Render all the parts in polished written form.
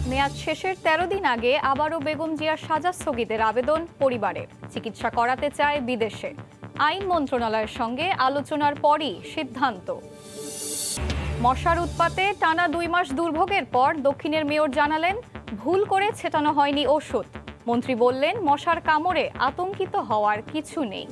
মেয়াদ শেষের ১৩ দিন আগে আবারও বেগম জিয়ার সাজা স্থগিতের আবেদন পরিবারের। চিকিৎসা করাতে চায় বিদেশে। আইন মন্ত্রণালয়ের সঙ্গে আলোচনার পরই সিদ্ধান্ত। মশার উৎপাতে টানা ২ মাস দুর্ভোগের পর দক্ষিণের মেয়র জানালেন, ভুল করে ছেটানো হয়নি ওষুধ। মন্ত্রী বললেন, মশার কামড়ে আতঙ্কিত হওয়ার কিছু নেই।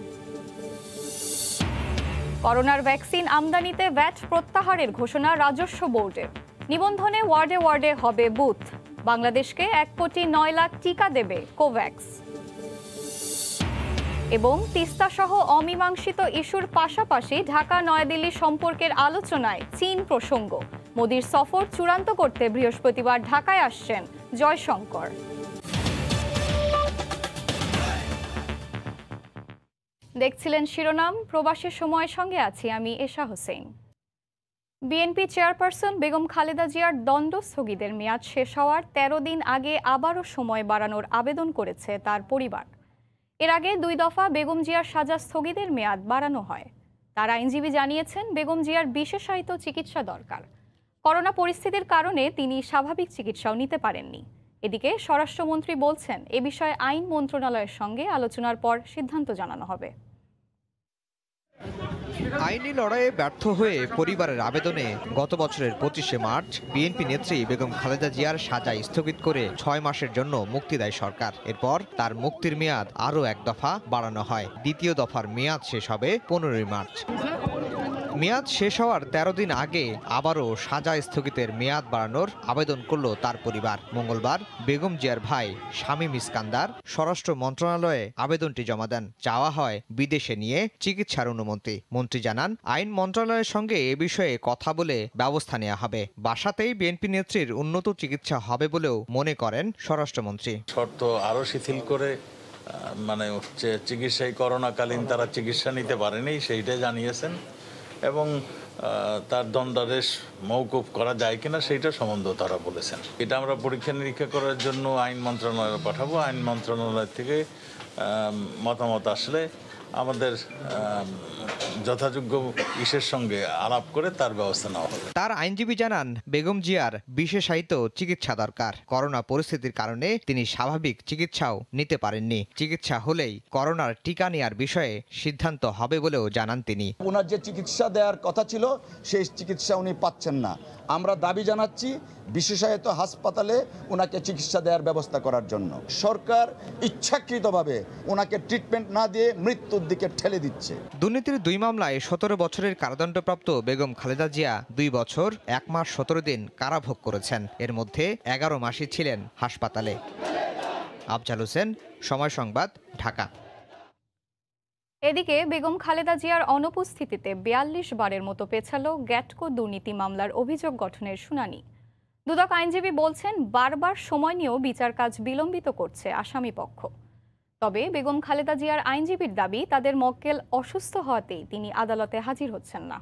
করোনার ভ্যাকসিন আমদানিতে ভ্যাট প্রত্যাহারের ঘোষণা রাজস্ব বোর্ডের। নিবন্ধনে ওয়ার্ডে ওয়ার্ডে হবে বুথ। বাংলাদেশকে ১,৯,০০,০০০ টিকা দেবে কোভ্যাক্স। এবং তিস্তা সহ অমীমাংসিত ইস্যুর পাশাপাশি ঢাকা নয়াদিল্লি সম্পর্কের আলোচনায় চীন প্রসঙ্গ। মোদির সফর চূড়ান্ত করতে বৃহস্পতিবার ঢাকায় আসছেন জয়শঙ্কর। দেখছিলেন শিরোনাম। প্রবাসের সময়ের সঙ্গে আছি আমি এশা হোসেন। বিএনপি চেয়ারপারসন বেগম খালেদা জিয়ার দণ্ড স্থগিতের মেয়াদ শেষ হওয়ার ১৩ দিন আগে আবারও সময় বাড়ানোর আবেদন করেছে তার পরিবার। এর আগে ২ দফা বেগম জিয়ার সাজা স্থগিতের মেয়াদ বাড়ানো হয়। তার আইনজীবী জানিয়েছেন, বেগম জিয়ার বিশেষায়িত চিকিৎসা দরকার। করোনা পরিস্থিতির কারণে তিনি স্বাভাবিক চিকিৎসাও নিতে পারেননি। এদিকে স্বরাষ্ট্রমন্ত্রী বলছেন, এ বিষয়ে আইন মন্ত্রণালয়ের সঙ্গে আলোচনার পর সিদ্ধান্ত জানানো হবে। আইনি লড়াইয়ে ব্যর্থ হয়ে পরিবারের আবেদনে গত বছরের ২৫শে মার্চ বিএনপি নেত্রী বেগম খালেদা জিয়ার সাজা স্থগিত করে ৬ মাসের জন্য মুক্তি দেয় সরকার। এরপর তার মুক্তির মেয়াদ আরও ১ দফা বাড়ানো হয়। দ্বিতীয় দফার মেয়াদ শেষ হবে ১৫ই মার্চ। মেয়াদ শেষ হওয়ার ১৩ দিন আগে আবারও সাজা স্থগিতের মেয়াদ বাড়ানোর আবেদন করল তার পরিবার। মঙ্গলবার বেগম জিয়ার ভাই শামীম ইস্কান্দার স্বরাষ্ট্র মন্ত্রণালয়ে আবেদনটি জমা দেন। চাওয়া হয় বিদেশে নিয়ে চিকিৎসার অনুমতি। মন্ত্রী জানান, আইন মন্ত্রণালয়ের সঙ্গে এ বিষয়ে কথা বলে ব্যবস্থা নেওয়া হবে। বাসাতেই বিএনপি নেত্রীর উন্নত চিকিৎসা হবে বলেও মনে করেন স্বরাষ্ট্রমন্ত্রী। শর্ত আরো শিথিল করে চিকিৎসায় করোনাকালীন তারা চিকিৎসা নিতে পারেনি সেইটা জানিয়েছেন, এবং তার দণ্ডাদেশ মওকুফ করা যায় কিনা সেইটা সম্বন্ধেও তারা বলেছেন। এটা আমরা পরীক্ষা নিরীক্ষা করার জন্য আইন মন্ত্রণালয়ে পাঠাবো। আইন মন্ত্রণালয় থেকে মতামত আসলে আমাদের যথাযোগ্য ইসের সঙ্গে আলাপ করে তার ব্যবস্থা নেওয়া হবে। তার আইনজীবী জানান, বেগম জিয়ার বিশেষায়িত চিকিৎসা দরকার। করোনা পরিস্থিতির কারণে তিনি স্বাভাবিক চিকিৎসাও নিতে পারেননি। চিকিৎসা হলেই করোনার টিকা নেওয়ার বিষয়ে সিদ্ধান্ত হবে বলেও জানান তিনি। ওনার যে চিকিৎসা দেওয়ার কথা ছিল সেই চিকিৎসা উনি পাচ্ছেন না। আমরা দাবি জানাচ্ছি বিশেষায়িত হাসপাতালে ওনাকে চিকিৎসা দেওয়ার ব্যবস্থা করার জন্য। সরকার ইচ্ছাকৃতভাবে ওনাকে ট্রিটমেন্ট না দিয়ে মৃত্যুর দিকে ঠেলে দিচ্ছে। দুর্নীতির ২ মামলায় ১৭ বছরের কারাদণ্ডপ্রাপ্ত বেগম খালেদা জিয়া ২ বছর ১ মাস ১৭ দিন কারাভোগ করেছেন। এর মধ্যে ১১ মাসই ছিলেন হাসপাতালে। আফজাল হোসেন, সময় সংবাদ, ঢাকা। এদিকে বেগম খালেদা জিয়ার অনুপস্থিতিতে ৪২ বারের মতো পেছালো গ্যাটকো দুর্নীতি মামলার অভিযোগ গঠনের শুনানি। দুদক আইনজীবী বলছেন, বারবার সময় নিয়েও বিচার কাজ বিলম্বিত করছে আসামি পক্ষ। তবে বেগম খালেদা জিয়ার আইনজীবীর দাবি, তাদের মক্কেল অসুস্থ হওয়াতেই তিনি আদালতে হাজির হচ্ছেন না।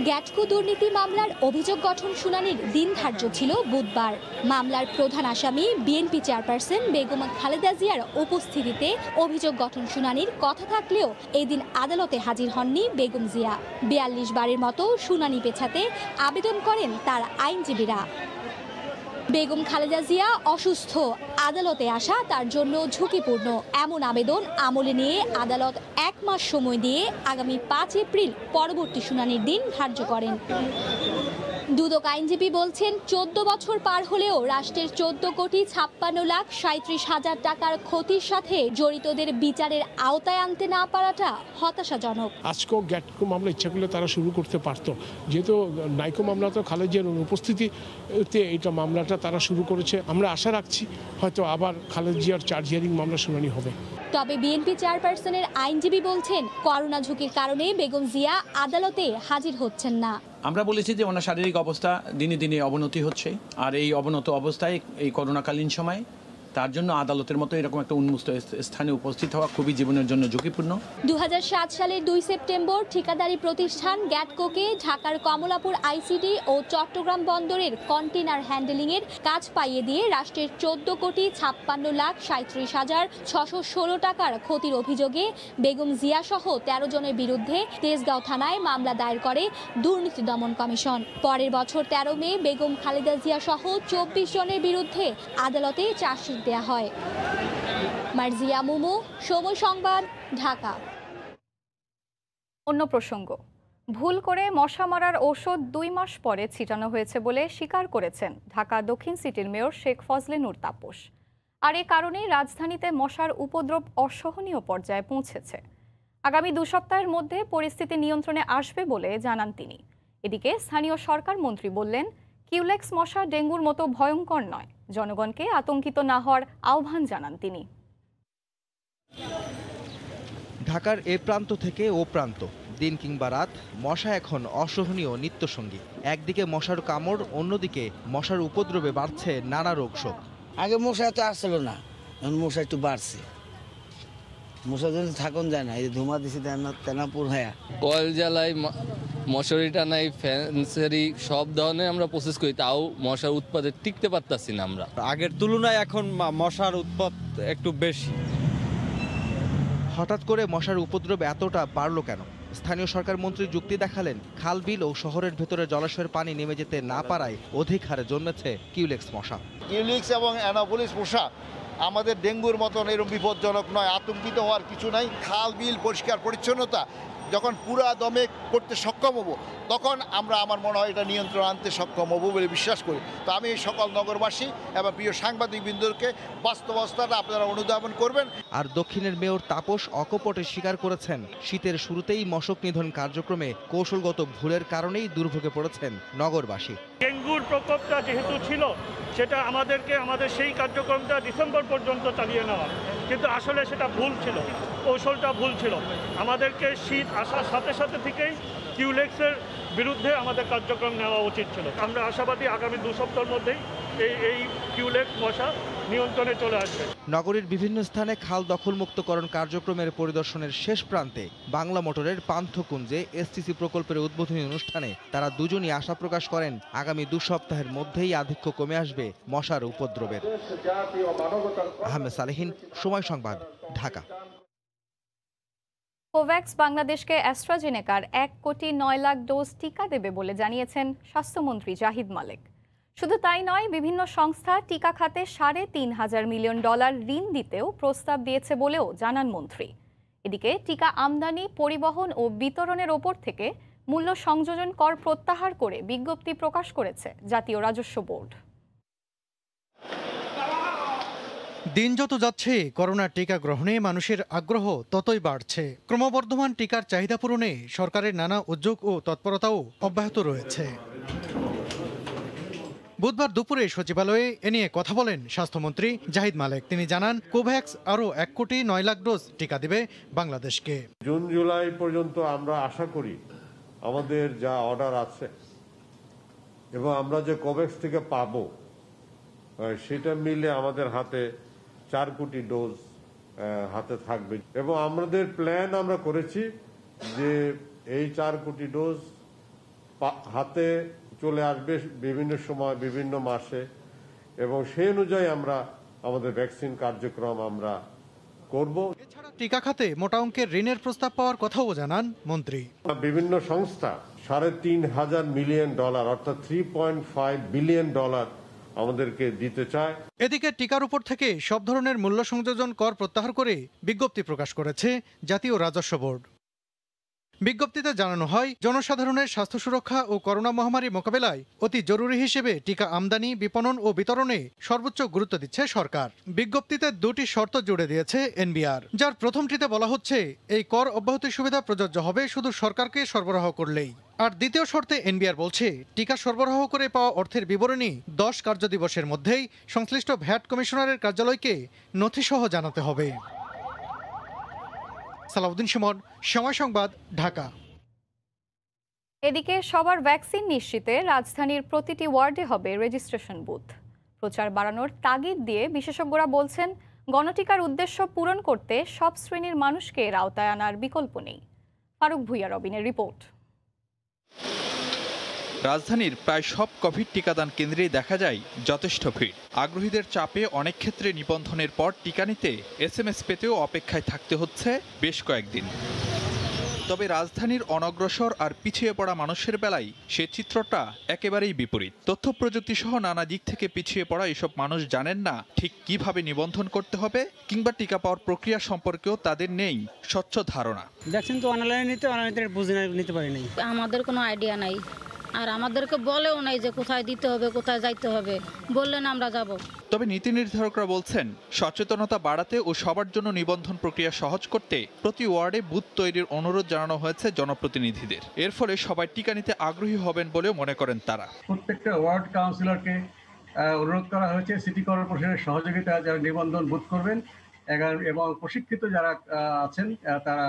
গ্যাটকো দুর্নীতি মামলার অভিযোগ গঠন শুনানির দিন ধার্য ছিল বুধবার। মামলার প্রধান আসামি বিএনপি চেয়ারপারসন বেগম খালেদা জিয়ার উপস্থিতিতে অভিযোগ গঠন শুনানির কথা থাকলেও এই দিন আদালতে হাজির হননি বেগম জিয়া। ৪২ বারের মতো শুনানি পেছাতে আবেদন করেন তার আইনজীবীরা। বেগম খালেদা জিয়া অসুস্থ, আদালতে আসা তার জন্য ঝুঁকিপূর্ণ, এমন আবেদন আমলে নিয়ে আদালত ১ মাস সময় দিয়ে আগামী ৫ এপ্রিল পরবর্তী শুনানির দিন ধার্য করেন। দুদক আইনজীবী বলছেন, ১৪ বছর পার হলেও রাষ্ট্রের ১৪,৫৬,৩৭,০০০ টাকার ক্ষতির সাথে জড়িতদের বিচারের আওতায় আনতে না পারাটা হতাশাজনক। আজকেও গ্যাটকো মামলা ইচ্ছা করলে তারা শুরু করতে পারতো, যেহেতু নাইকো মামলা তো খালেদা জিয়ার অনুপস্থিতিতে এইটা মামলাটা তারা শুরু করেছে। আমরা আশা রাখছি হয়তো আবার খালেদা জিয়ার চার্জ হিয়ারিং মামলা শুনানি হবে। তবে বিএনপি চেয়ারপারসনের আইনজীবী বলছেন, করোনা ঝুঁকির কারণে বেগম জিয়া আদালতে হাজির হচ্ছেন না। আমরা বলেছি যে ওনার শারীরিক অবস্থা দিনে দিনে অবনতি হচ্ছে, আর এই অবনত অবস্থায় এই করোনাকালীন সময় তার জন্য আদালতের মতো এরকম একটা উন্মুক্ত স্থানে উপস্থিত হওয়া খুবই জীবনের জন্য ঝুঁকিপূর্ণ। 2007 সালের 2 সেপ্টেম্বর ঠিকাদারি প্রতিষ্ঠান গ্যাটকোকে ঢাকার কমলাপুর আইসিডি ও চট্টগ্রাম বন্দরের কন্টেইনার হ্যান্ডেলিংয়ের কাজ পাইয়ে দিয়ে রাষ্ট্রের 14,56,37,616 টাকার ক্ষতির অভিযোগে বেগম জিয়া সহ 13 জনের বিরুদ্ধে তেজগাঁও থানায় মামলা দায়ের করে দুর্নীতি দমন কমিশন। পরের বছর 13 মে বেগম খালেদা জিয়া সহ 24 জনের বিরুদ্ধে আদালতে চার্জশিট দেয়া হয়। মার্জিয়া মুমু, সময় সংবাদ, ঢাকা। অন্য প্রসঙ্গ, ভুল করে মশা মারার ঔষধ 2 মাস পরে ছিটানো হয়েছে বলে স্বীকার করেছেন ঢাকা দক্ষিণ সিটির মেয়র শেখ ফজলে নূর তাপস। আর এ কারণেই রাজধানীতে মশার উপদ্রব অসহনীয় পর্যায়ে পৌঁছেছে। আগামী 2 সপ্তাহের মধ্যে পরিস্থিতি নিয়ন্ত্রণে আসবে বলে জানান তিনি। এদিকে স্থানীয় সরকার মন্ত্রী বললেন, কিউলেক্স মশা ডেঙ্গুর মতো ভয়ঙ্কর নয়, জনগণকে আতঙ্কিত না হওয়ার আহ্বান জানান তিনি। ঢাকার এ প্রান্ত থেকে ও প্রান্ত, দিন কিংবা রাত, মশা এখন অসহনীয় নিত্যসঙ্গী। একদিকে মশার কামড়, অন্যদিকে মশার উপদ্রবে বাড়ছে নানা রোগ শোক। আগে মশা তো আসছিল না, এখন মশা একটু বাড়ছে। মশা যদি থাকুন যায় না, এই ধুমা দিছি তেনাপুর হয়ে কয়েল জ্বালাই, মশারি টানাই, ফ্যান্সারি সব ধরনের আমরা প্রসেস করি, তাও মশার উৎপাদে টিকতে পারতাছি না আমরা। আগের তুলনায় এখন মশার উৎপাদ একটু বেশি। হঠাৎ করে মশার উপদ্রব এতটা বাড়লো কেন? স্থানীয় সরকার মন্ত্রী যুক্তি দেখালেন, খাল বিল ও শহরের ভেতরে জলাশয়ের পানি নেমে যেতে না পারায় অধিক হারে জন্মেছে কিউলেক্স মশা। কিউলেক্স এবং অ্যানাফিলিস মশা আমাদের ডেঙ্গুর মতন এরকম বিপজ্জনক নয়, আতঙ্কিত হওয়ার কিছু নাই। খাল বিল পরিষ্কার পরিচ্ছন্নতা যখন পুরা দমে করতে সক্ষম হব, তখন আমরা, আমার মনে হয়, এটা নিয়ন্ত্রণ আনতে সক্ষম হব বলে বিশ্বাস করি। তো আমি এই সকল নগরবাসী এবং প্রিয় সাংবাদিক বৃন্দকে বাস্তবতাটা আপনারা অনুধাবন করবেন। আর দক্ষিণের মেয়র তাপস অকপটে স্বীকার করেছেন, শীতের শুরুতেই মশক নিধন কার্যক্রমে কৌশলগত ভুলের কারণেই দুর্ভোগে পড়েছেন নগরবাসী। ডেঙ্গুর প্রকোপটা যেহেতু ছিল, সেটা আমাদের সেই কার্যক্রমটা ডিসেম্বর পর্যন্ত চালিয়ে নেওয়া, কিন্তু আসলে সেটা ভুল ছিল, কৌশলটা ভুল ছিল। আমাদেরকে শীত আসার সাথে সাথে থেকেই কিউলেক্সের বিরুদ্ধে আমাদের কার্যক্রম নেওয়া উচিত ছিল। আমরা আশাবাদী আগামী 2 সপ্তাহের মধ্যেই এই কিউলেক্স মশা নিয়ন্ত্রণে চলে আসবে। নগরীর বিভিন্ন স্থানে খাল দখলমুক্তকরণ কার্যক্রমের পরিদর্শনের শেষ প্রান্তে বাংলা মোটরের পান্থকুঞ্জে এসটিসি প্রকল্পের উদ্বোধনী অনুষ্ঠানে তারা দুজনই আশা প্রকাশ করেন, আগামী 2 সপ্তাহের মধ্যেই আধিক্য কমে আসবে মশার উপদ্রবের। আহমেদ সালেহীন, সময় সংবাদ, ঢাকা। কোভ্যাক্স বাংলাদেশকে অ্যাস্ট্রাজেনেকার 1,09,00,000 ডোজ টিকা দেবে বলে জানিয়েছেন স্বাস্থ্যমন্ত্রী জাহিদ মালেক। শুধু তাই নয়, বিভিন্ন সংস্থা টিকা খাতে $3.5 মিলিয়ন ঋণ দিতেও প্রস্তাব দিয়েছে বলেও জানান মন্ত্রী। এদিকে টিকা আমদানি, পরিবহন ও বিতরণের ওপর থেকে মূল্য সংযোজন কর প্রত্যাহার করে বিজ্ঞপ্তি প্রকাশ করেছে জাতীয় রাজস্ব বোর্ড। দিন যত যাচ্ছে, করোনার টিকা গ্রহণে মানুষের আগ্রহ ততই বাড়ছে। ক্রমবর্ধমান টিকার চাহিদা পূরণে সরকারের নানা উদ্যোগ ও তৎপরতাও অব্যাহত রয়েছে। বুধবার দুপুরে সচিবালয়ে এ নিয়ে কথা বলেন স্বাস্থ্যমন্ত্রী জাহিদ মালেক। তিনি জানান, কোভ্যাক্স আরও 1,09,00,000 ডোজ টিকা দেবে বাংলাদেশকে। জুন জুলাই পর্যন্ত আমরা আশা করি আমাদের যা অর্ডার আছে এবং আমরা যে কোভ্যাক্স থেকে পাবো, সেটা মিলে আমাদের হাতে 4 কোটি ডোজ হাতে থাকবে। এবং আমাদের প্ল্যান আমরা করেছি যে এই 4 কোটি ডোজ হাতে চলে আসবে বিভিন্ন সময়, বিভিন্ন মাসে, এবং সেই অনুযায়ী আমরা আমাদের ভ্যাকসিন কার্যক্রম আমরা করব। এছাড়া টিকা খাতে মোটা অঙ্কের ঋণের প্রস্তাব পাওয়ার কথাও জানান মন্ত্রী। বিভিন্ন সংস্থা $3.5 মিলিয়ন অর্থাৎ $3.5 বিলিয়ন আমাদেরকে দিতে চায়। এদিকে টিকার উপর থেকে সব ধরনের মূল্য সংযোজন কর প্রত্যাহার করে বিজ্ঞপ্তি প্রকাশ করেছে জাতীয় রাজস্ব বোর্ড। বিজ্ঞপ্তিতে জানানো হয়, জনসাধারণের স্বাস্থ্য সুরক্ষা ও করোনা মহামারী মোকাবেলায় অতি জরুরি হিসেবে টিকা আমদানি, বিপণন ও বিতরণে সর্বোচ্চ গুরুত্ব দিচ্ছে সরকার। বিজ্ঞপ্তিতে 2টি শর্ত জুড়ে দিয়েছে এনবিআর, যার প্রথমটিতে বলা হচ্ছে এই কর অব্যাহতি সুবিধা প্রযোজ্য হবে শুধু সরকারকে সরবরাহ করলেই। আর দ্বিতীয় শর্তে এনবিআর বলছে, টিকা সরবরাহ করে পাওয়া অর্থের বিবরণী 10 কার্যদিবসের মধ্যেই সংশ্লিষ্ট ভ্যাট কমিশনারের কার্যালয়কে নথিসহ জানাতে হবে। সালাউদ্দিন সুমন, সময় সংবাদ, ঢাকা। এদিকে সবার ভ্যাকসিন নিশ্চিতে রাজধানীর প্রতিটি ওয়ার্ডে হবে রেজিস্ট্রেশন বুথ। প্রচার বাড়ানোর তাগিদ দিয়ে বিশেষজ্ঞরা বলছেন, গণটিকার উদ্দেশ্য পূরণ করতে সব শ্রেণীর মানুষকে এর আওতায় আনার বিকল্প নেই। ফারুক ভুইয়া রবিনের রিপোর্ট। রাজধানীর প্রায় সব কোভিড টিকাদান কেন্দ্রেই দেখা যায় যথেষ্ট ভিড়। আগ্রহীদের চাপে অনেক ক্ষেত্রে নিবন্ধনের পর টিকা নিতে SMS পেতেও অপেক্ষায় থাকতে হচ্ছে বেশ কয়েকদিন। তবে রাজধানীর অনগ্রসর আর পিছিয়ে পড়া মানুষের বেলায় সে চিত্রটা একেবারেই বিপরীত। তথ্য প্রযুক্তি সহ নানা দিক থেকে পিছিয়ে পড়া এসব মানুষ জানেন না ঠিক কিভাবে নিবন্ধন করতে হবে, কিংবা টিকা পাওয়ার প্রক্রিয়া সম্পর্কেও তাদের নেই স্বচ্ছ ধারণা। দেখছেন তো অনলাইনে নিতে বুঝে নিতে পারি নাই, আমাদের কোনো আইডিয়া নাই, আর আমাদেরকে বলেও নাই যে কোথায় দিতে হবে, কোথায় যাইতে হবে, বললেন আমরা যাব। তবে নীতি নির্ধারকরা বলছেন, সচেতনতা বাড়াতে ও সবার জন্য নিবন্ধন প্রক্রিয়া সহজ করতে প্রতি ওয়ার্ডে বুথ তৈরির অনুরোধ জানানো হয়েছে জনপ্রতিনিধিদের। এর ফলে সবাই টিকা নিতে আগ্রহী হবেন বলেও মনে করেন তারা। প্রত্যেকটা ওয়ার্ড কাউন্সিলরকে অনুরোধ করা হয়েছে সিটি কর্পোরেশনের সহযোগিতা যারা নিবন্ধন বুথ করবেন এবং প্রশিক্ষিত যারা আছেন তারা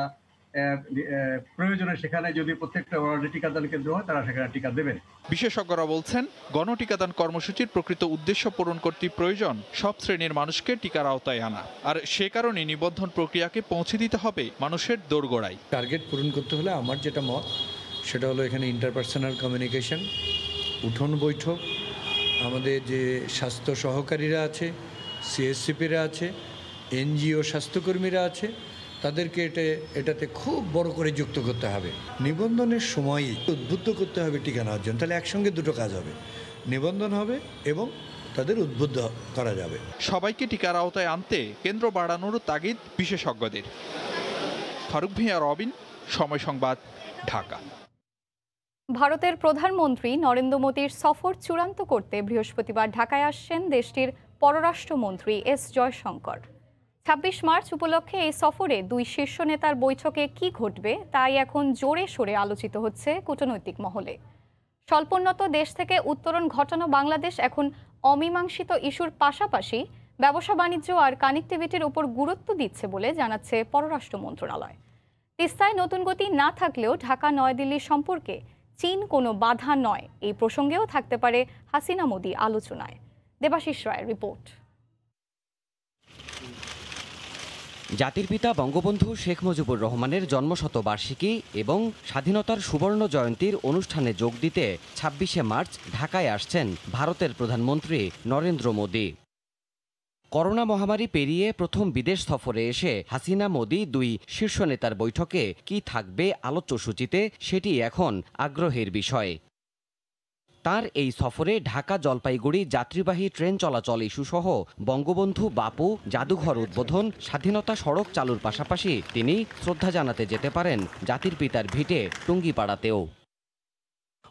প্রয়োজনে সেখানে যদি প্রত্যেকটা ওয়ার্ডে টিকাদান কেন্দ্র হয় তারা সেখানে টিকা দেবেন। বিশেষজ্ঞরা বলছেন, গণটিকাদান কর্মসূচির প্রকৃত উদ্দেশ্য পূরণ করতে প্রয়োজন সব শ্রেণীর মানুষকে টিকার আওতায় আনা, আর সে কারণে নিবন্ধন প্রক্রিয়াকে পৌঁছে দিতে হবে মানুষের দোরগোড়ায়। টার্গেট পূরণ করতে হলে আমার যেটা মত সেটা হলো এখানে ইন্টারপার্সোনাল কমিউনিকেশন, উঠোন বৈঠক, আমাদের যে স্বাস্থ্য সহকারীরা আছে, CSCPরা আছে, NGO স্বাস্থ্যকর্মীরা আছে, তাদেরকে এটাতে খুব বড় করে যুক্ত করতে হবে। নিবন্ধনের সময়ই উদ্বুদ্ধ করতে হবে টিকা নেওয়ার জন্য, তাহলে একসঙ্গে দুটো কাজ হবে, নিবন্ধন হবে এবং তাদের উদ্বুদ্ধ করা যাবে। সবাইকে টিকার আওতায় আনতে কেন্দ্র বাড়ানোর তাগিদ বিশেষজ্ঞদের। ফারুক ভুঁইয়া রবিন, সময় সংবাদ, ঢাকা। ভারতের প্রধানমন্ত্রী নরেন্দ্র মোদীর সফর চূড়ান্ত করতে বৃহস্পতিবার ঢাকায় আসছেন দেশটির পররাষ্ট্রমন্ত্রী S জয়শঙ্কর। ২৬ মার্চ উপলক্ষে এই সফরে দুই শীর্ষ নেতার বৈঠকে কি ঘটবে তাই এখন জোরে সোরে আলোচিত হচ্ছে কূটনৈতিক মহলে। স্বল্পোন্নত দেশ থেকে উত্তরণ ঘটানো বাংলাদেশ এখন অমীমাংসিত ইস্যুর পাশাপাশি ব্যবসা বাণিজ্য আর কানেক্টিভিটির উপর গুরুত্ব দিচ্ছে বলে জানাচ্ছে পররাষ্ট্র মন্ত্রণালয়। তিস্তায় নতুন গতি না থাকলেও ঢাকা নয়াদিল্লি সম্পর্কে চীন কোনো বাধা নয়, এই প্রসঙ্গেও থাকতে পারে হাসিনা মোদি আলোচনায়। দেবাশিস রায়ের রিপোর্ট। জাতির পিতা বঙ্গবন্ধু শেখ মুজিবুর রহমানের জন্মশতবার্ষিকী এবং স্বাধীনতার সুবর্ণ জয়ন্তীর অনুষ্ঠানে যোগ দিতে ২৬শে মার্চ ঢাকায় আসছেন ভারতের প্রধানমন্ত্রী নরেন্দ্র মোদী। করোনা মহামারী পেরিয়ে প্রথম বিদেশ সফরে এসে হাসিনা মোদী দুই শীর্ষ নেতার বৈঠকে কি থাকবে আলোচ্যসূচিতে সেটি এখন আগ্রহের বিষয়। তার এই সফরে ঢাকা জলপাইগুড়ি যাত্রীবাহী ট্রেন চলাচল ইস্যুসহ বঙ্গবন্ধু বাপু জাদুঘর উদ্বোধন, স্বাধীনতা সড়ক চালুর পাশাপাশি তিনি শ্রদ্ধা জানাতে যেতে পারেন জাতির পিতার ভিটে টুঙ্গিপাড়াতেও।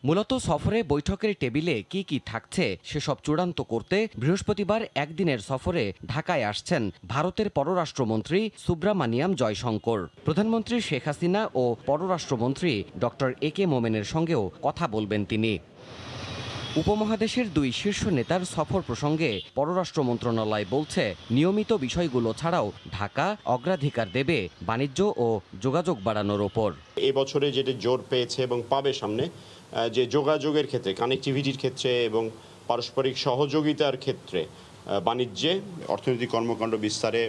মূলত সফরে বৈঠকের টেবিলে কি কি থাকছে সেসব চূড়ান্ত করতে বৃহস্পতিবার একদিনের সফরে ঢাকায় আসছেন ভারতের পররাষ্ট্রমন্ত্রী সুব্রামানিয়াম জয়শঙ্কর। প্রধানমন্ত্রী শেখ হাসিনা ও পররাষ্ট্রমন্ত্রী ডক্টর AK মোমেনের সঙ্গেও কথা বলবেন তিনি। উপমহাদেশের দুই শীর্ষ নেতার সফর প্রসঙ্গে পররাষ্ট্র মন্ত্রণালয় বলছে, নিয়মিত বিষয়গুলো ছাড়াও ঢাকা অগ্রাধিকার দেবে বাণিজ্য ও যোগাযোগ বাড়ানোর ওপর। এবছরে যেটা জোর পেয়েছে এবং পাবে সামনে, যে যোগাযোগের ক্ষেত্রে, কানেক্টিভিটির ক্ষেত্রে এবং পারস্পরিক সহযোগিতার ক্ষেত্রে, বাণিজ্যে, অর্থনৈতিক কর্মকাণ্ড বিস্তারে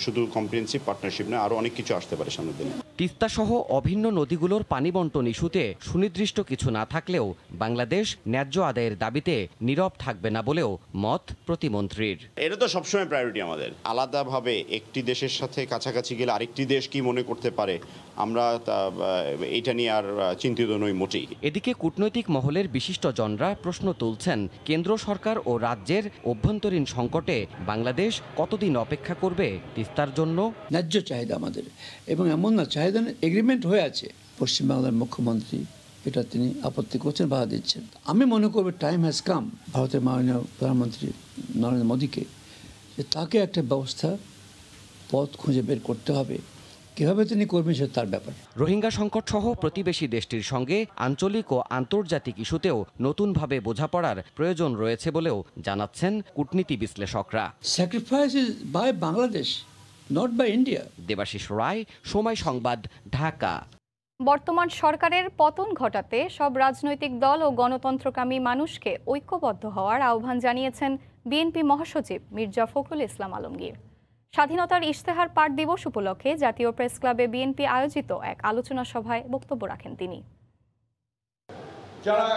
শুধু কম্প্রিহেনসিভ পার্টনারশিপ নয়, আরও অনেক কিছু আসতে পারে সামনের দিনে। তিস্তা সহ অভিন্ন নদীগুলোর পানি বন্টন ইস্যুতে সুনির্দিষ্ট কিছু না থাকলেও বাংলাদেশ ন্যায্য আদায়ের দাবিতে নীরব থাকবে না বলেও মত প্রতিমন্ত্রীর। এটা তো সবসময় প্রায়োরিটি আমাদের। আলাদাভাবে একটি দেশের সাথে কাছাকাছি গেলে আরেকটি দেশ কি মনে করতে পারে, আমরা এটা নিয়ে আর চিন্তিত নই মোটেই। এদিকে কূটনৈতিক মহলের বিশিষ্টজনরা প্রশ্ন তুলছেন, কেন্দ্র সরকার ও রাজ্যের অভ্যন্তরীণ সংকটে বাংলাদেশ কতদিন অপেক্ষা করবে তিস্তার জন্য? ন্যায্য চাহিদা আমাদের, এবং এমন না চাহিদা এগ্রিমেন্ট হয়ে আছে। পশ্চিমবাংলার মুখ্যমন্ত্রী এটা তিনি আপত্তি করছেন, বাধা দিচ্ছেন। আমি মনে করব টাইম হ্যাজ কাম ভারতের মাননীয় প্রধানমন্ত্রী নরেন্দ্র মোদীকে, যে তাকে একটা ব্যবস্থা পথ খুঁজে বের করতে হবে। কিভাবে তিনি করবেন সেটা তার ব্যাপার। রোহিঙ্গা সংকট সহ প্রতিবেশী দেশটির সঙ্গে আঞ্চলিক ও আন্তর্জাতিক ইস্যুতেও নতুনভাবে বোঝাপড়ার প্রয়োজন রয়েছে বলেও জানাচ্ছেন কূটনীতি বিশ্লেষকরা। Sacrifice is by Bangladesh, not by India. Debashis Roy, Somoy Sangbad, Dhaka. বর্তমান সরকারের পতন ঘটাতে সব রাজনৈতিক দল ও গণতন্ত্রকামী মানুষকে ঐক্যবদ্ধ হওয়ার আহ্বান জানিয়েছেন বিএনপি মহাসচিব মির্জা ফখরুল ইসলাম আলমগীর। স্বাধীনতার ইশতেহার পাঠ দিবস উপলক্ষে জাতীয় প্রেস ক্লাবে বিএনপি আয়োজিত এক আলোচনা সভায় বক্তব্য রাখেন তিনি। যারা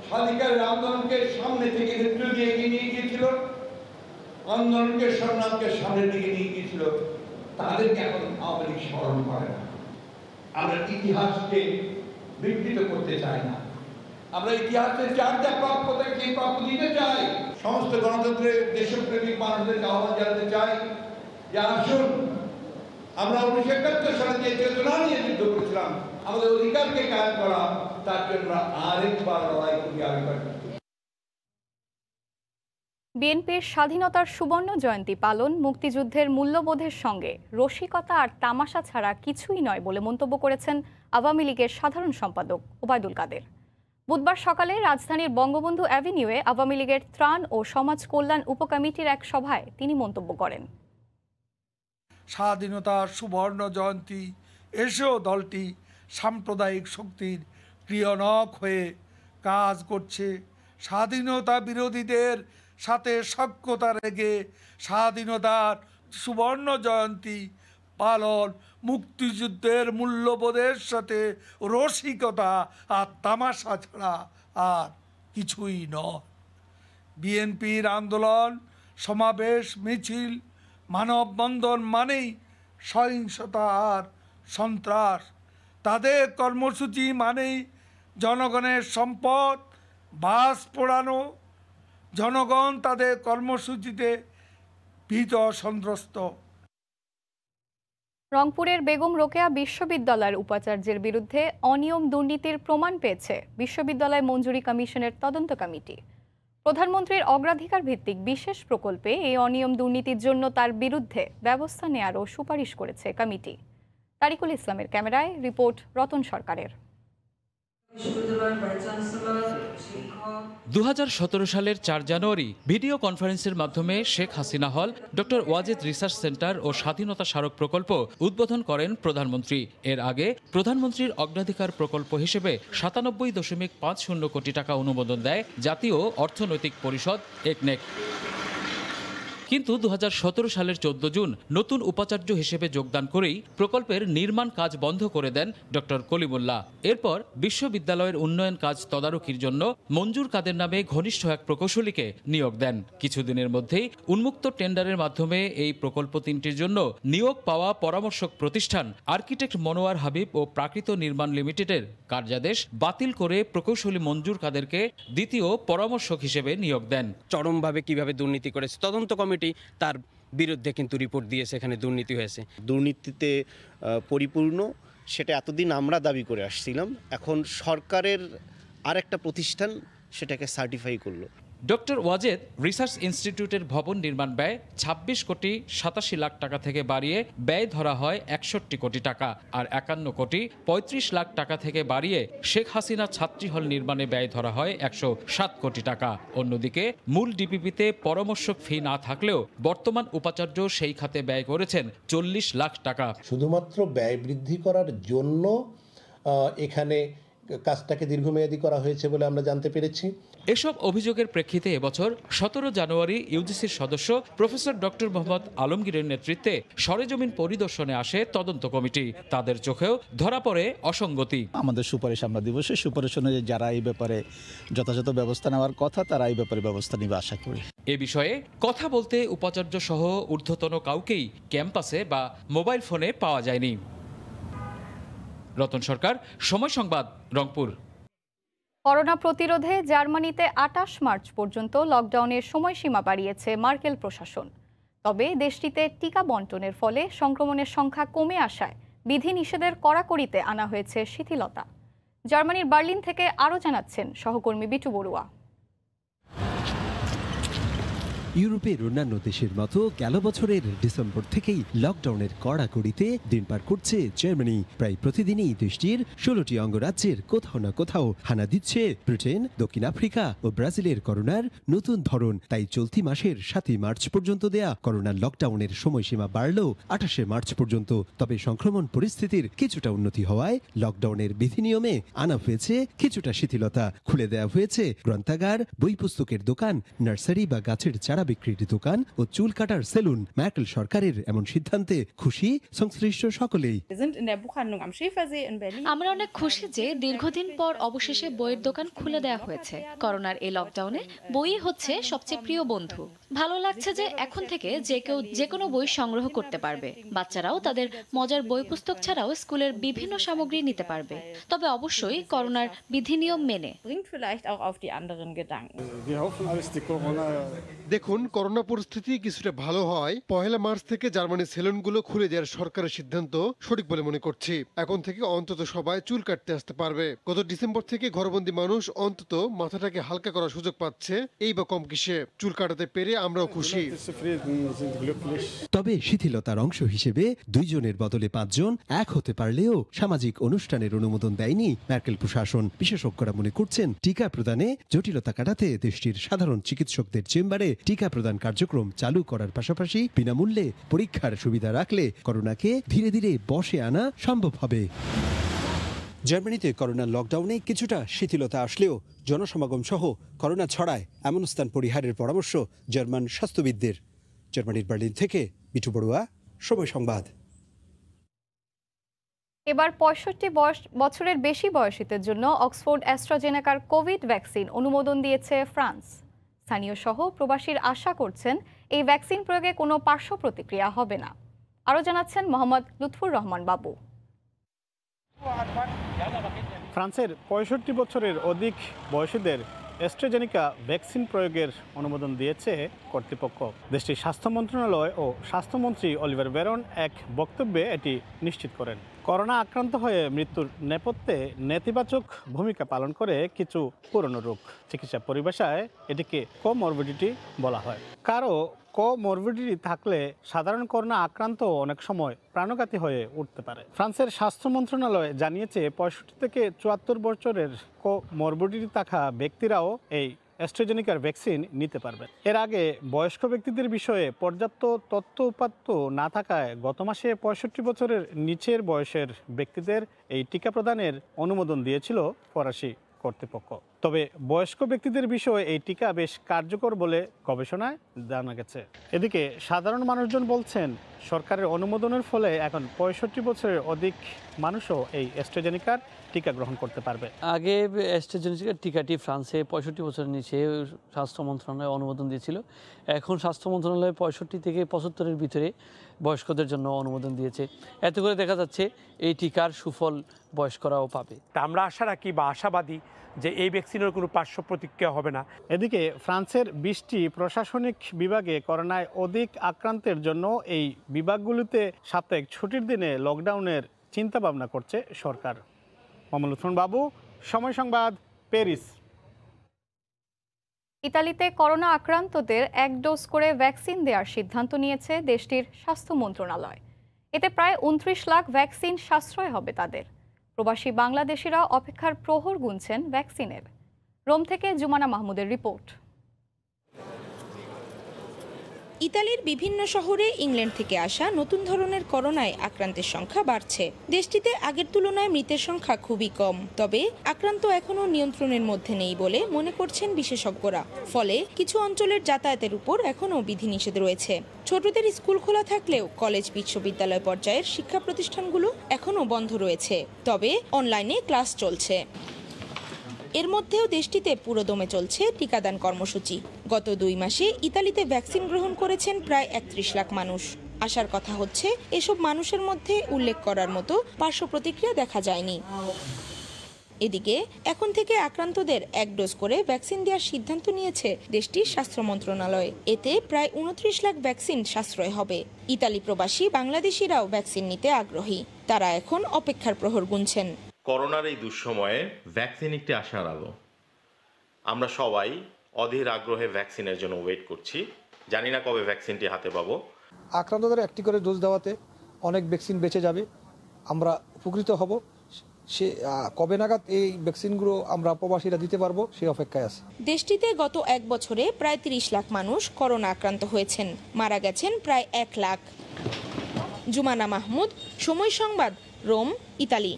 স্বাধিকারের আন্দোলনকে সামনে থেকে নেতৃত্ব দিয়ে এগিয়ে নিয়ে গিয়েছিল, আন্দোলনকে সংগ্রামকে সামনের দিকে নিয়ে গিয়েছিল, তাদেরকে এখন আওয়ামী লীগ স্মরণ করে না। আমরা ইতিহাসকে বিকৃত করতে চাই না। আমরা ইতিহাসের চারটা প্রাপ্যতাকে প্রাপ্য দিতে চাই। সমস্ত গণতন্ত্রের দেশপ্রেমিক মানুষদেরকে আহ্বান জানাতে চাই যে আসুন, আমরা 1971 সালে যে চেতনা নিয়ে যুদ্ধ করেছিলাম, আমাদের অধিকারকে কায়েম করা, তার জন্য আরেকবার লড়াই করি, আরেকবার। বিএনপির স্বাধীনতার সুবর্ণ জয়ন্তী পালন মুক্তিযুদ্ধের মূল্যবোধের সঙ্গে রসিকতা আর তামাশা ছাড়া কিছুই নয় বলে মন্তব্য করেছেন আওয়ামী লীগের সাধারণ সম্পাদক ওবায়দুল কাদের। বুধবার সকালে রাজধানীর বঙ্গবন্ধু অ্যাভিনিউয়ে আওয়ামী লীগের ত্রাণ ও সমাজ কল্যাণ উপকমিটির এক সভায় তিনি মন্তব্য করেন, স্বাধীনতার সুবর্ণ জয়ন্তী এসেও দলটি সাম্প্রদায়িক শক্তির ক্রিয়ানক হয়ে কাজ করছে। স্বাধীনতা বিরোধীদের সাথে সখ্যতা রেখে স্বাধীনতার সুবর্ণ জয়ন্তী পালন মুক্তিযুদ্ধের মূল্যবোধের সাথে রসিকতা আর তামাশা ছাড়া আর কিছুই নয়। বিএনপির আন্দোলন, সমাবেশ, মিছিল, মানববন্ধন মানেই সহিংসতা আর সন্ত্রাস। তাদের কর্মসূচি মানেই জনগণের সম্পদ বাস পোড়ানো। জনগণ তাদের কর্মসূচিতে ভীত সন্ত্রস্ত। রংপুরের বেগম রোকেয়া বিশ্ববিদ্যালয়ের উপাচার্যের বিরুদ্ধে অনিয়ম দুর্নীতির প্রমাণ পেয়েছে বিশ্ববিদ্যালয় মঞ্জুরি কমিশনের তদন্ত কমিটি। প্রধানমন্ত্রীর অগ্রাধিকার ভিত্তিক বিশেষ প্রকল্পে এই অনিয়ম দুর্নীতির জন্য তার বিরুদ্ধে ব্যবস্থা নেয়ারও সুপারিশ করেছে কমিটি। তারিকুল ইসলামের ক্যামেরায় রিপোর্ট রতন সরকারের। 2017 সালের 4 জানুয়ারি ভিডিও কনফারেন্সের মাধ্যমে শেখ হাসিনা হল, ডক্টর ওয়াজেদ রিসার্চ সেন্টার ও স্বাধীনতা স্মারক প্রকল্প উদ্বোধন করেন প্রধানমন্ত্রী। এর আগে প্রধানমন্ত্রীর অগ্রাধিকার প্রকল্প হিসেবে 97.50 কোটি টাকা অনুমোদন দেয় জাতীয় অর্থনৈতিক পরিষদ একনেক। কিন্তু 2017 সালের 14 জুন নতুন উপাচার্য হিসেবে যোগদান করেই প্রকল্পের নির্মাণ কাজ বন্ধ করে দেন ডক্টর কলিমুল্লাহ। এরপর বিশ্ববিদ্যালয়ের উন্নয়ন কাজ তদারকির জন্য মঞ্জুর কাদের নামে ঘনিষ্ঠ এক প্রকৌশলীকে নিয়োগ দেন। কিছুদিনের মধ্যেই উন্মুক্ত টেন্ডারের মাধ্যমে এই প্রকল্প তিনটির জন্য নিয়োগ পাওয়া পরামর্শক প্রতিষ্ঠান আর্কিটেক্ট মনোয়ার হাবিব ও প্রাকৃত নির্মাণ লিমিটেডের কার্যাদেশ বাতিল করে প্রকৌশলী মঞ্জুর কাদেরকে দ্বিতীয় পরামর্শক হিসেবে নিয়োগ দেন। চরমভাবে কিভাবে দুর্নীতি করেছে তদন্ত কমিটি তার বিরুদ্ধে কিন্তু রিপোর্ট দিয়েছে, এখানে দুর্নীতি হয়েছে। দুর্নীতিতে পরিপূর্ণ সেটা এতদিন আমরা দাবি করে আসছিলাম, এখন সরকারের আরেকটা প্রতিষ্ঠান সেটাকে সার্টিফাই করলো। ডক্টর ওয়াজেদ রিসার্চ ইনস্টিটিউটের ভবন নির্মাণ ব্যয় 26 কোটি 87 লাখ টাকা থেকে বাড়িয়ে ব্যয় ধরা হয় 61 কোটি টাকা, আর 51 কোটি 35 লাখ টাকা থেকে বাড়িয়ে শেখ হাসিনা ছাত্রী হল নির্মাণে ব্যয় ধরা হয় 107 কোটি টাকা। অন্যদিকে মূল ডিপিপিতে পরামর্শক ফি না থাকলেও বর্তমান উপাচার্য সেই খাতে ব্যয় করেছেন 40 লাখ টাকা। শুধুমাত্র ব্যয় বৃদ্ধি করার জন্য এখানে কাজটাকে দীর্ঘমেয়াদী করা হয়েছে বলে আমরা জানতে পেরেছি। এসব অভিযোগের প্রেক্ষিতে এবছর 17 জানুয়ারি ইউজিসির সদস্য প্রফেসর ডক্টর মোহাম্মদ আলমগীরের নেতৃত্বে সরেজমিন পরিদর্শনে আসে তদন্ত কমিটি। তাদের চোখেও ধরা পড়ে অসঙ্গতি। আমাদের সুপারিশ আমরা দিব, সেই সুপারিশ অনুযায়ী যারা এই ব্যাপারে যথাযথ ব্যবস্থা নেওয়ার কথা তারা এই ব্যাপারে ব্যবস্থা নেবে আশা করি। এ বিষয়ে কথা বলতে উপাচার্য সহ ঊর্ধ্বতন কাউকেই ক্যাম্পাসে বা মোবাইল ফোনে পাওয়া যায়নি। রতন সরকার, সময় সংবাদ, রংপুর। করোনা প্রতিরোধে জার্মানিতে 28 মার্চ পর্যন্ত লকডাউনের সময়সীমা বাড়িয়েছে মার্কেল প্রশাসন। তবে দেশটিতে টিকা বন্টনের ফলে সংক্রমণের সংখ্যা কমে আসায় বিধিনিষেধের কড়াকড়িতে আনা হয়েছে শিথিলতা। জার্মানির বার্লিন থেকে আরও জানাচ্ছেন সহকর্মী বিটু বড়ুয়া। ইউরোপের অন্যান্য দেশের মতো গেল বছরের ডিসেম্বর থেকেই লকডাউনের কড়াকড়িতে দিন পার করছে জার্মানি। প্রায় প্রতিদিনই দেশটির 16টি অঙ্গরাজ্যের কোথাও না কোথাও হানা দিচ্ছে ব্রিটেন, দক্ষিণ আফ্রিকা ও ব্রাজিলের করোনার নতুন ধরন। তাই চলতি মাসের 7 মার্চ পর্যন্ত দেয়া করোনার লকডাউনের সময়সীমা বাড়ল 28 মার্চ পর্যন্ত। তবে সংক্রমণ পরিস্থিতির কিছুটা উন্নতি হওয়ায় লকডাউনের বিধিনিয়মে আনা হয়েছে কিছুটা শিথিলতা। খুলে দেওয়া হয়েছে গ্রন্থাগার, বই পুস্তকের দোকান, নার্সারি বা গাছের চারা বিক্রির দোকান ও চুল কাটার সেলুন। ম্যার্কেল সরকারের এমন সিদ্ধান্তে খুশি সংশ্লিষ্ট সকলেই। আমরা অনেক খুশি যে দীর্ঘদিন পর অবশেষে বইয়ের দোকান খুলে দেওয়া হয়েছে। করোনার এই লকডাউনে বই হচ্ছে সবচেয়ে প্রিয় বন্ধু। ভালো লাগছে যে এখন থেকে যে কেউ যে কোনো বই সংগ্রহ করতে পারবে। বাচ্চারাও তাদের মজার বই পুস্তক ছাড়াও স্কুলের বিভিন্ন সামগ্রী নিতে পারবে, তবে অবশ্যই করোনার বিধিনিয়ম মেনে। দেখুন, করোনা পরিস্থিতি কিছুটা ভালো হয় 1 মার্চ থেকে জার্মানির সেলুনগুলো খুলে দেওয়ার সরকারের সিদ্ধান্ত সঠিক বলে মনে করছি। এখন থেকে অন্তত সবাই চুল কাটতে আসতে পারবে। গত ডিসেম্বর থেকে ঘরবন্দি মানুষ অন্তত মাথাটাকে হালকা করার সুযোগ পাচ্ছে, এই বা কম কিসে। চুল কাটাতে পেরে আমরাও খুশি। তবে শিথিলতার অংশ হিসেবে 2 জনের বদলে 5 জন এক হতে পারলেও সামাজিক অনুষ্ঠানের অনুমোদন দেয়নি ম্যার্কেল প্রশাসন। বিশেষজ্ঞরা মনে করছেন টিকা প্রদানে জটিলতা কাটাতে দেশটির সাধারণ চিকিৎসকদের চেম্বারে টিকা প্রদান কার্যক্রম চালু করার পাশাপাশি বিনামূল্যে পরীক্ষার সুবিধা রাখলে করোনাকে ধীরে ধীরে বশে আনা সম্ভব হবে। জার্মানিতে করোনা লকডাউনে কিছুটা শিথিলতা আসলেও জনসমাগম সহ করোনা ছড়ায় এমন স্থান পরিহারের পরামর্শ জার্মান স্বাস্থ্যবিদদের। জার্মানির বার্লিন থেকে বিটু বড়ুয়া, সময় সংবাদ। এবার 65 বছরের বেশি বয়সীদের জন্য অক্সফোর্ড অ্যাস্ট্রাজেনেকার কোভিড ভ্যাকসিন অনুমোদন দিয়েছে ফ্রান্স। স্থানীয় সহ প্রবাসীর আশা করছেন এই ভ্যাকসিন প্রয়োগে কোনো পার্শ্ব প্রতিক্রিয়া হবে না। আরও জানাচ্ছেন মোহাম্মদ লুৎফুর রহমান বাবু। ফ্রান্সের 65 বছরের অধিক বয়সীদের অ্যাস্ট্রাজেনেকা ভ্যাকসিন প্রয়োগের অনুমোদন দিয়েছে কর্তৃপক্ষ। দেশটির স্বাস্থ্য মন্ত্রণালয় ও স্বাস্থ্যমন্ত্রী অলিভার বেরন এক বক্তব্যে এটি নিশ্চিত করেন। করোনা আক্রান্ত হয়ে মৃত্যুর নেপথ্যে নেতিবাচক ভূমিকা পালন করে কিছু পুরনো রোগ। চিকিৎসা পরিভাষায় এটিকে কোমরবিডিটি বলা হয়। কারো কোমরবিডিটি থাকলে সাধারণ করোনা আক্রান্ত অনেক সময় প্রাণঘাতী হয়ে উঠতে পারে। ফ্রান্সের স্বাস্থ্য মন্ত্রণালয় জানিয়েছে 65 থেকে 74 বছরের কোমরবিডিটি থাকা ব্যক্তিরাও এই অ্যাস্ট্রাজেনেকার ভ্যাকসিন নিতে পারবেন। এর আগে বয়স্ক ব্যক্তিদের বিষয়ে পর্যাপ্ত তথ্য উপাত্ত না থাকায় গত মাসে 65 বছরের নিচের বয়সের ব্যক্তিদের এই টিকা প্রদানের অনুমোদন দিয়েছিল ফরাসি কর্তৃপক্ষ। তবে বয়স্ক ব্যক্তিদের বিষয়ে এই টিকা বেশ কার্যকর বলে গবেষণায় জানা গেছে। এদিকে সাধারণ মানুষজন বলছেন সরকারের অনুমোদনের ফলে এখন 65 বছরের অধিক মানুষও এই অ্যাস্ট্রাজেনেকার টিকা গ্রহণ করতে পারবে। আগে অ্যাস্ট্রাজেনেকার টিকাটি ফ্রান্সে 65 বছরের নিচে স্বাস্থ্য মন্ত্রণালয় অনুমোদন দিয়েছিল। এখন স্বাস্থ্য মন্ত্রণালয় 65 থেকে 75-এর ভিতরে বয়স্কদের জন্য অনুমোদন দিয়েছে। এতে করে দেখা যাচ্ছে এই টিকার সুফল বয়স্করাও পাবে। আমরা আশা রাখি বা আশাবাদী যে এই ভ্যাকসিনের কোনো পার্শ্ব প্রতিক্রিয়া হবে না। এদিকে ফ্রান্সের 20টি প্রশাসনিক বিভাগে করোনায় অধিক আক্রান্তের জন্য এই বিভাগগুলিতে সাপ্তাহিক ছুটির দিনে লকডাউনের চিন্তা ভাবনা করছে সরকার। মোহাম্মদ লুৎফুর বাবু, সময় সংবাদ, প্যারিস। ইতালিতে করোনা আক্রান্তদের 1 ডোজ করে ভ্যাকসিন দেওয়ার সিদ্ধান্ত নিয়েছে দেশটির স্বাস্থ্য মন্ত্রণালয়। এতে প্রায় 29 লাখ ভ্যাকসিন সাশ্রয় হবে তাদের। প্রবাসী বাংলাদেশিরা অপেক্ষার প্রহর গুনছেন ভ্যাকসিনের। রোম থেকে জুমানা মাহমুদের রিপোর্ট। ইতালির বিভিন্ন শহরে ইংল্যান্ড থেকে আসা নতুন ধরনের করোনায় আক্রান্তের সংখ্যা বাড়ছে। দেশটিতে আগের তুলনায় মৃতের সংখ্যা খুবই কম, তবে আক্রান্ত এখনও নিয়ন্ত্রণের মধ্যে নেই বলে মনে করছেন বিশেষজ্ঞরা। ফলে কিছু অঞ্চলের যাতায়াতের উপর এখনও বিধিনিষেধ রয়েছে। ছোটদের স্কুল খোলা থাকলেও কলেজ, বিশ্ববিদ্যালয় পর্যায়ের শিক্ষা প্রতিষ্ঠানগুলো এখনও বন্ধ রয়েছে, তবে অনলাইনে ক্লাস চলছে। এর মধ্যেও দেশটিতে পুরোদমে চলছে টিকাদান কর্মসূচি। গত 2 মাসে ইতালিতে ভ্যাকসিন গ্রহণ করেছেন প্রায় 31 লাখ মানুষ। আশার কথা হচ্ছে এসব মানুষের মধ্যে উল্লেখ করার মতো পার্শ্ব প্রতিক্রিয়া দেখা যায়নি। এদিকে এখন থেকে আক্রান্তদের 1 ডোজ করে ভ্যাকসিন দেওয়ার সিদ্ধান্ত নিয়েছে দেশটির স্বাস্থ্য মন্ত্রণালয়। এতে প্রায় 29 লাখ ভ্যাকসিন সাশ্রয় হবে। ইতালি প্রবাসী বাংলাদেশিরাও ভ্যাকসিন নিতে আগ্রহী। তারা এখন অপেক্ষার প্রহর গুনছেন। করোনার এই দুঃসময়ে ভ্যাকসিন একটি আশার আলো। আমরা সবাই অধীর আগ্রহে ভ্যাকসিনের জন্য ওয়েট করছি। জানি না কবে ভ্যাকসিনটি হাতে পাবো। আক্রান্তদের একটি করে ডোজ দেওয়াতে অনেক ভ্যাকসিন বেঁচে যাবে, আমরা উপকৃত হব। সে কবে নাগাদ এই ভ্যাকসিনগুলো আমরা প্রবাসীরা দিতে পারবো সেই অপেক্ষায় আছে। দেশটিতে গত 1 বছরে প্রায় 30 লাখ মানুষ করোনা আক্রান্ত হয়েছেন, মারা গেছেন প্রায় 1 লাখ। জুমানা মাহমুদ, সময় সংবাদ, রোম, ইতালি।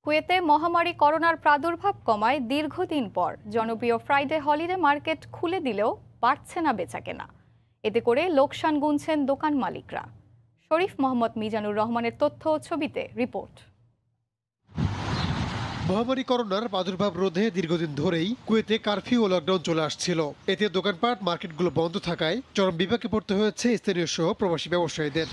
কুয়েতে মহামারী করোনার প্রাদুর্ভাব কমায় দীর্ঘদিন পর জনপ্রিয় ফ্রাইডে হলিডে মার্কেট খুলে দিলেও বাড়ছে না বেচাকেনা। এতে করে লোকসান গুনছেন দোকান মালিকরা। শরীফ মোহাম্মদ মিজানুর রহমানের তথ্য ও ছবিতে রিপোর্ট। মহামারী করোনার প্রাদুর্ভাব রোধে দীর্ঘদিন ধরেই কুয়েতে কারফিউ ও লকডাউন চলে আসছিল। এতে দোকানপাট মার্কেটগুলো বন্ধ থাকায় চরম বিপাকে পড়তে হয়েছে স্থানীয় সহ প্রবাসী ব্যবসায়ীদের।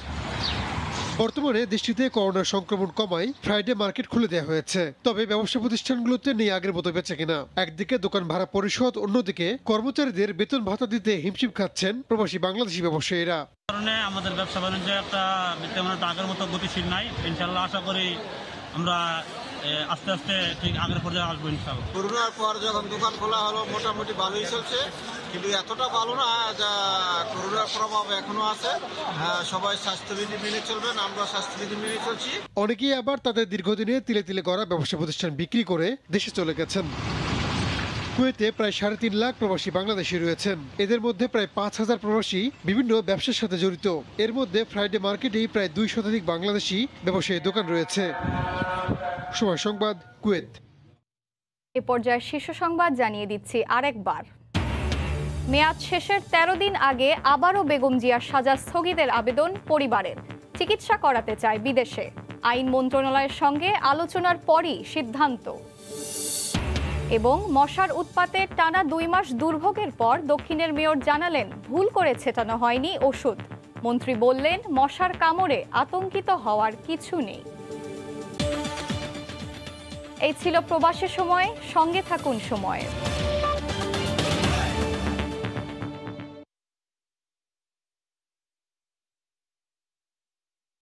বর্তমানে দেশটিতে করোনার সংক্রমণ কমায় ফ্রাইডে মার্কেট খুলে দেওয়া হয়েছে, তবে ব্যবসা প্রতিষ্ঠানগুলোতে নেই আগের মতো বেচাকেনা। একদিকে দোকান ভাড়া পরিশোধ, অন্যদিকে কর্মচারীদের বেতন ভাতা দিতে হিমশিম খাচ্ছেন প্রবাসী বাংলাদেশি ব্যবসায়ীরা। কারণে আমাদের ব্যবসা বাণিজ্য তেমন আগের মতো গতিশীল নাই। ইনশাল্লাহ আশা করি আমরা আস্তে আস্তে ঠিক আগের পর্যায়ে আসবো ইনশাল্লাহ। করোনার পর যখন দোকান খোলা হলো মোটামুটি ভালোই চলছে, কিন্তু এতটা ভালো না, যা করোনার প্রভাব এখনো আছে। সবাই স্বাস্থ্যবিধি মেনে চলবেন, আমরা স্বাস্থ্যবিধি মেনে চলছি। অনেকেই আবার তাদের দীর্ঘদিনে তিলে তিলে গড়া ব্যবসা প্রতিষ্ঠান বিক্রি করে দেশে চলে গেছেন। কুয়েতে প্রায় 3.5 লাখ প্রবাসী বাংলাদেশি রয়েছেন। এদের মধ্যে প্রায় 5,000 প্রবাসী বিভিন্ন ব্যবসার সাথে জড়িত। এর মধ্যে ফ্রাইডে মার্কেটেই প্রায় 2 শতাধিক বাংলাদেশি ব্যবসায়ী দোকান রয়েছে। সময় সংবাদ, কুয়েত। এ পর্যায়ে শীর্ষ সংবাদ জানিয়ে দিচ্ছি আরেকবার। মেয়াদ শেষের 13 দিন আগে আবারও বেগম জিয়ার সাজা স্থগিতের আবেদন পরিবারের। চিকিৎসা করাতে চায় বিদেশে। আইন মন্ত্রণালয়ের সঙ্গে আলোচনার পরই সিদ্ধান্ত। এবং মশার উৎপাতে টানা 2 মাস দুর্ভোগের পর দক্ষিণের মেয়র জানালেন ভুল করে ছেটানো হয়নি ওষুধ। মন্ত্রী বললেন মশার কামড়ে আতঙ্কিত হওয়ার কিছু নেই। এই ছিল প্রবাসের সময়, সঙ্গে থাকুন সময়ে।